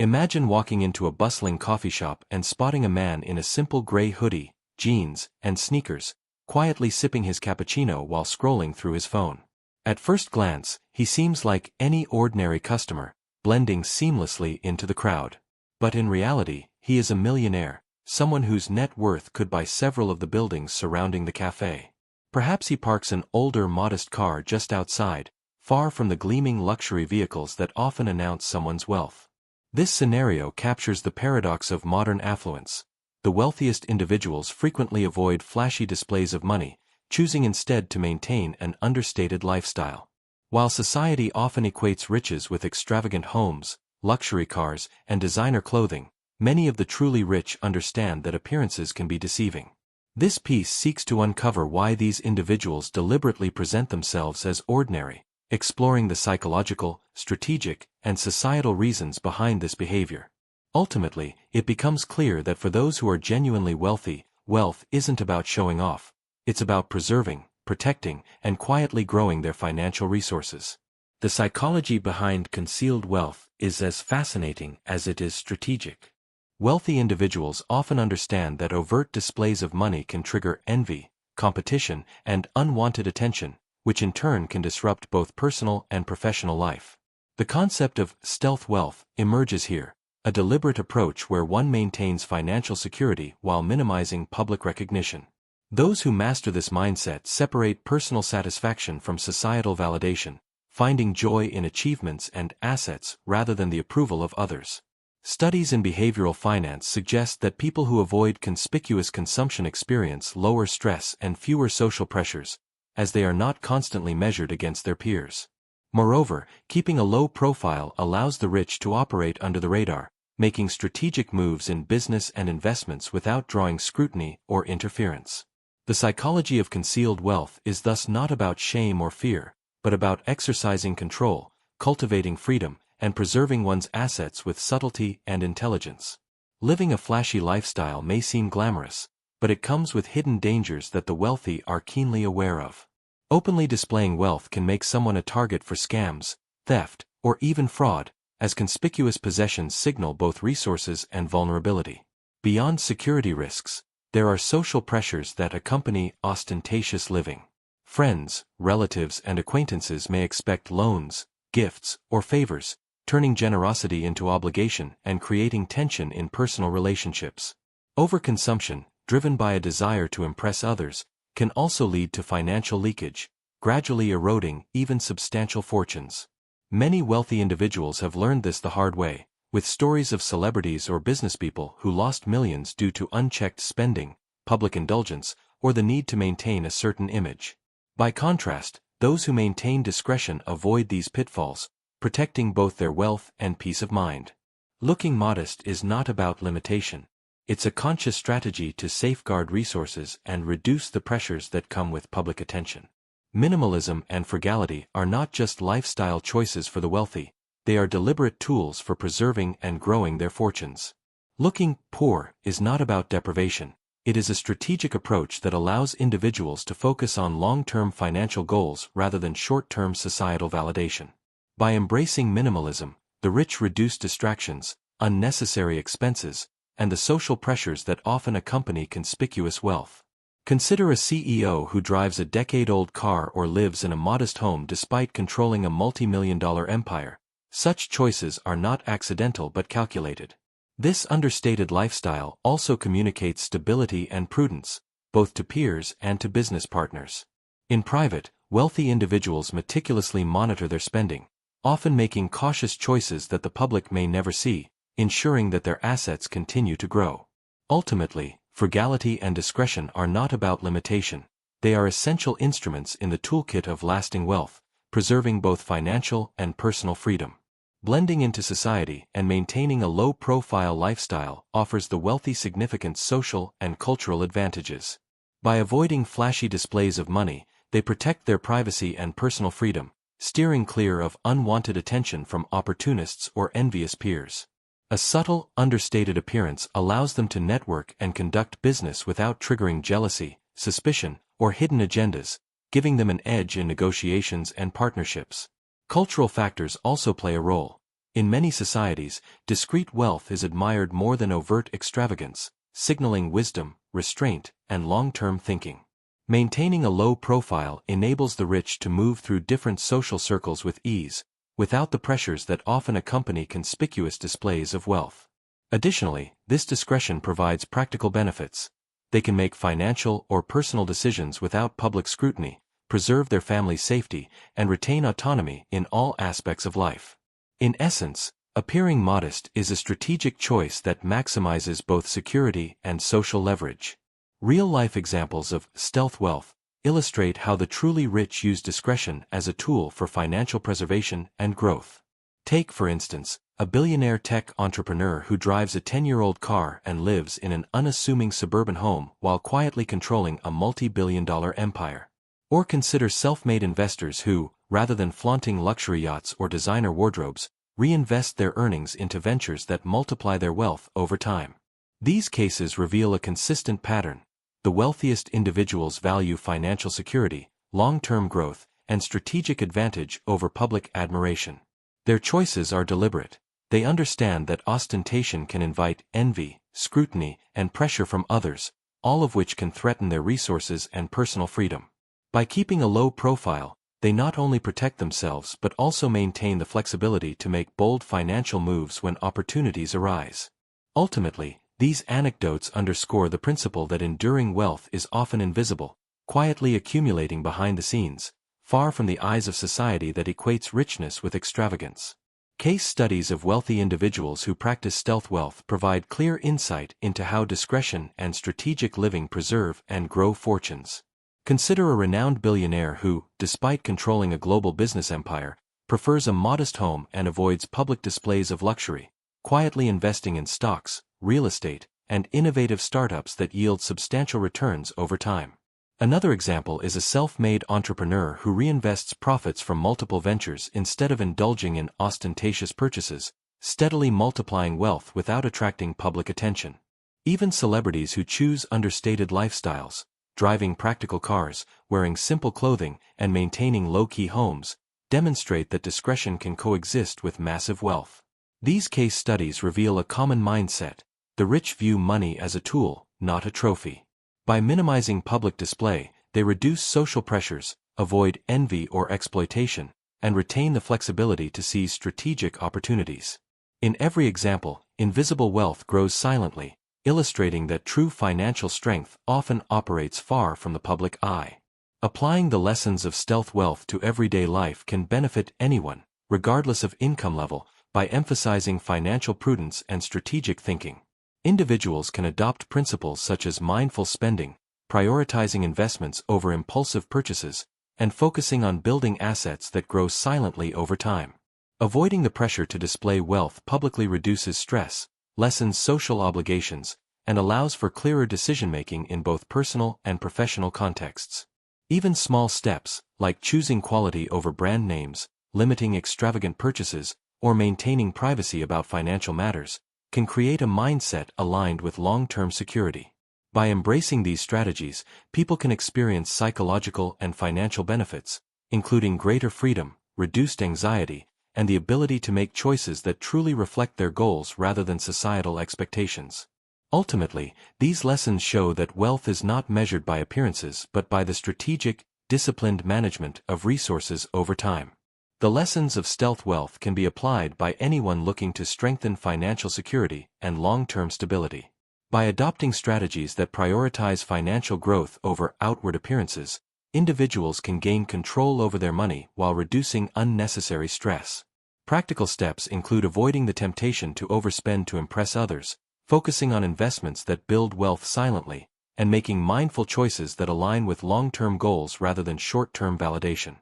Imagine walking into a bustling coffee shop and spotting a man in a simple gray hoodie, jeans, and sneakers, quietly sipping his cappuccino while scrolling through his phone. At first glance, he seems like any ordinary customer, blending seamlessly into the crowd. But in reality, he is a millionaire, someone whose net worth could buy several of the buildings surrounding the cafe. Perhaps he parks an older, modest car just outside, far from the gleaming luxury vehicles that often announce someone's wealth. This scenario captures the paradox of modern affluence. The wealthiest individuals frequently avoid flashy displays of money, choosing instead to maintain an understated lifestyle. While society often equates riches with extravagant homes, luxury cars, and designer clothing, many of the truly rich understand that appearances can be deceiving. This piece seeks to uncover why these individuals deliberately present themselves as ordinary, exploring the psychological, strategic, and societal reasons behind this behavior. Ultimately, it becomes clear that for those who are genuinely wealthy, wealth isn't about showing off. It's about preserving, protecting, and quietly growing their financial resources. The psychology behind concealed wealth is as fascinating as it is strategic. Wealthy individuals often understand that overt displays of money can trigger envy, competition, and unwanted attention, which in turn can disrupt both personal and professional life. The concept of stealth wealth emerges here, a deliberate approach where one maintains financial security while minimizing public recognition. Those who master this mindset separate personal satisfaction from societal validation, finding joy in achievements and assets rather than the approval of others. Studies in behavioral finance suggest that people who avoid conspicuous consumption experience lower stress and fewer social pressures, as they are not constantly measured against their peers. Moreover, keeping a low profile allows the rich to operate under the radar, making strategic moves in business and investments without drawing scrutiny or interference. The psychology of concealed wealth is thus not about shame or fear, but about exercising control, cultivating freedom, and preserving one's assets with subtlety and intelligence. Living a flashy lifestyle may seem glamorous, but it comes with hidden dangers that the wealthy are keenly aware of. Openly displaying wealth can make someone a target for scams, theft, or even fraud, as conspicuous possessions signal both resources and vulnerability. Beyond security risks, there are social pressures that accompany ostentatious living. Friends, relatives, and acquaintances may expect loans, gifts, or favors, turning generosity into obligation and creating tension in personal relationships. Overconsumption, driven by a desire to impress others, can also lead to financial leakage, gradually eroding even substantial fortunes. Many wealthy individuals have learned this the hard way, with stories of celebrities or businesspeople who lost millions due to unchecked spending, public indulgence, or the need to maintain a certain image. By contrast, those who maintain discretion avoid these pitfalls, protecting both their wealth and peace of mind. Looking modest is not about limitation. It's a conscious strategy to safeguard resources and reduce the pressures that come with public attention. Minimalism and frugality are not just lifestyle choices for the wealthy, they are deliberate tools for preserving and growing their fortunes. Looking poor is not about deprivation. It is a strategic approach that allows individuals to focus on long-term financial goals rather than short-term societal validation. By embracing minimalism, the rich reduce distractions, unnecessary expenses, and the social pressures that often accompany conspicuous wealth. Consider a CEO who drives a decade-old car or lives in a modest home despite controlling a multi-million-dollar empire. Such choices are not accidental but calculated. This understated lifestyle also communicates stability and prudence, both to peers and to business partners. In private, wealthy individuals meticulously monitor their spending, often making cautious choices that the public may never see, ensuring that their assets continue to grow. Ultimately, frugality and discretion are not about limitation. They are essential instruments in the toolkit of lasting wealth, preserving both financial and personal freedom. Blending into society and maintaining a low-profile lifestyle offers the wealthy significant social and cultural advantages. By avoiding flashy displays of money, they protect their privacy and personal freedom, steering clear of unwanted attention from opportunists or envious peers. A subtle, understated appearance allows them to network and conduct business without triggering jealousy, suspicion, or hidden agendas, giving them an edge in negotiations and partnerships. Cultural factors also play a role. In many societies, discreet wealth is admired more than overt extravagance, signaling wisdom, restraint, and long-term thinking. Maintaining a low profile enables the rich to move through different social circles with ease, without the pressures that often accompany conspicuous displays of wealth. Additionally, this discretion provides practical benefits. They can make financial or personal decisions without public scrutiny, preserve their family's safety, and retain autonomy in all aspects of life. In essence, appearing modest is a strategic choice that maximizes both security and social leverage. Real-life examples of stealth wealth illustrate how the truly rich use discretion as a tool for financial preservation and growth. Take, for instance, a billionaire tech entrepreneur who drives a 10-year-old car and lives in an unassuming suburban home while quietly controlling a multi-billion-dollar empire. Or consider self-made investors who, rather than flaunting luxury yachts or designer wardrobes, reinvest their earnings into ventures that multiply their wealth over time. These cases reveal a consistent pattern. The wealthiest individuals value financial security, long-term growth, and strategic advantage over public admiration. Their choices are deliberate. They understand that ostentation can invite envy, scrutiny, and pressure from others, all of which can threaten their resources and personal freedom. By keeping a low profile, they not only protect themselves but also maintain the flexibility to make bold financial moves when opportunities arise. Ultimately, these anecdotes underscore the principle that enduring wealth is often invisible, quietly accumulating behind the scenes, far from the eyes of society that equates richness with extravagance. Case studies of wealthy individuals who practice stealth wealth provide clear insight into how discretion and strategic living preserve and grow fortunes. Consider a renowned billionaire who, despite controlling a global business empire, prefers a modest home and avoids public displays of luxury, quietly investing in stocks, real estate, and innovative startups that yield substantial returns over time. Another example is a self-made entrepreneur who reinvests profits from multiple ventures instead of indulging in ostentatious purchases, steadily multiplying wealth without attracting public attention. Even celebrities who choose understated lifestyles, driving practical cars, wearing simple clothing, and maintaining low-key homes, demonstrate that discretion can coexist with massive wealth. These case studies reveal a common mindset. The rich view money as a tool, not a trophy. By minimizing public display, they reduce social pressures, avoid envy or exploitation, and retain the flexibility to seize strategic opportunities. In every example, invisible wealth grows silently, illustrating that true financial strength often operates far from the public eye. Applying the lessons of stealth wealth to everyday life can benefit anyone, regardless of income level, by emphasizing financial prudence and strategic thinking. Individuals can adopt principles such as mindful spending, prioritizing investments over impulsive purchases, and focusing on building assets that grow silently over time. Avoiding the pressure to display wealth publicly reduces stress, lessens social obligations, and allows for clearer decision-making in both personal and professional contexts. Even small steps, like choosing quality over brand names, limiting extravagant purchases, or maintaining privacy about financial matters, can create a mindset aligned with long-term security. By embracing these strategies, people can experience psychological and financial benefits, including greater freedom, reduced anxiety, and the ability to make choices that truly reflect their goals rather than societal expectations. Ultimately, these lessons show that wealth is not measured by appearances but by the strategic, disciplined management of resources over time. The lessons of stealth wealth can be applied by anyone looking to strengthen financial security and long-term stability. By adopting strategies that prioritize financial growth over outward appearances, individuals can gain control over their money while reducing unnecessary stress. Practical steps include avoiding the temptation to overspend to impress others, focusing on investments that build wealth silently, and making mindful choices that align with long-term goals rather than short-term validation.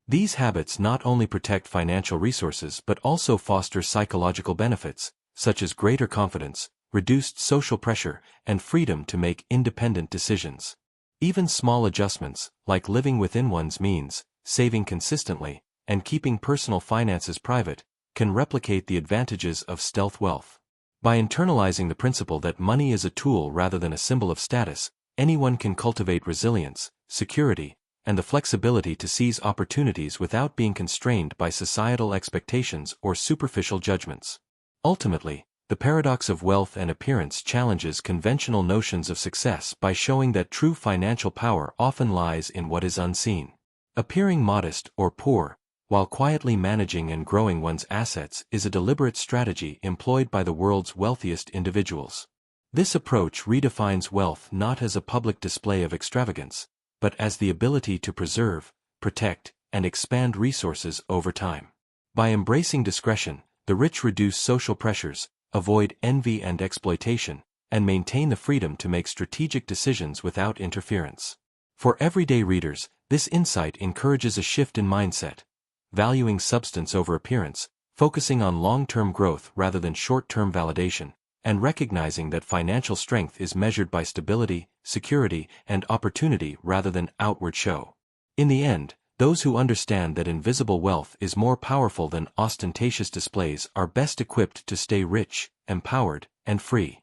These habits not only protect financial resources but also foster psychological benefits, such as greater confidence, reduced social pressure, and freedom to make independent decisions. Even small adjustments, like living within one's means, saving consistently, and keeping personal finances private, can replicate the advantages of stealth wealth. By internalizing the principle that money is a tool rather than a symbol of status, anyone can cultivate resilience, security, and the flexibility to seize opportunities without being constrained by societal expectations or superficial judgments. Ultimately, the paradox of wealth and appearance challenges conventional notions of success by showing that true financial power often lies in what is unseen. Appearing modest or poor, while quietly managing and growing one's assets, is a deliberate strategy employed by the world's wealthiest individuals. This approach redefines wealth not as a public display of extravagance, but as the ability to preserve, protect, and expand resources over time. By embracing discretion, the rich reduce social pressures, avoid envy and exploitation, and maintain the freedom to make strategic decisions without interference. For everyday readers, this insight encourages a shift in mindset, valuing substance over appearance, focusing on long-term growth rather than short-term validation, and recognizing that financial strength is measured by stability, security, and opportunity rather than outward show. In the end, those who understand that invisible wealth is more powerful than ostentatious displays are best equipped to stay rich, empowered, and free.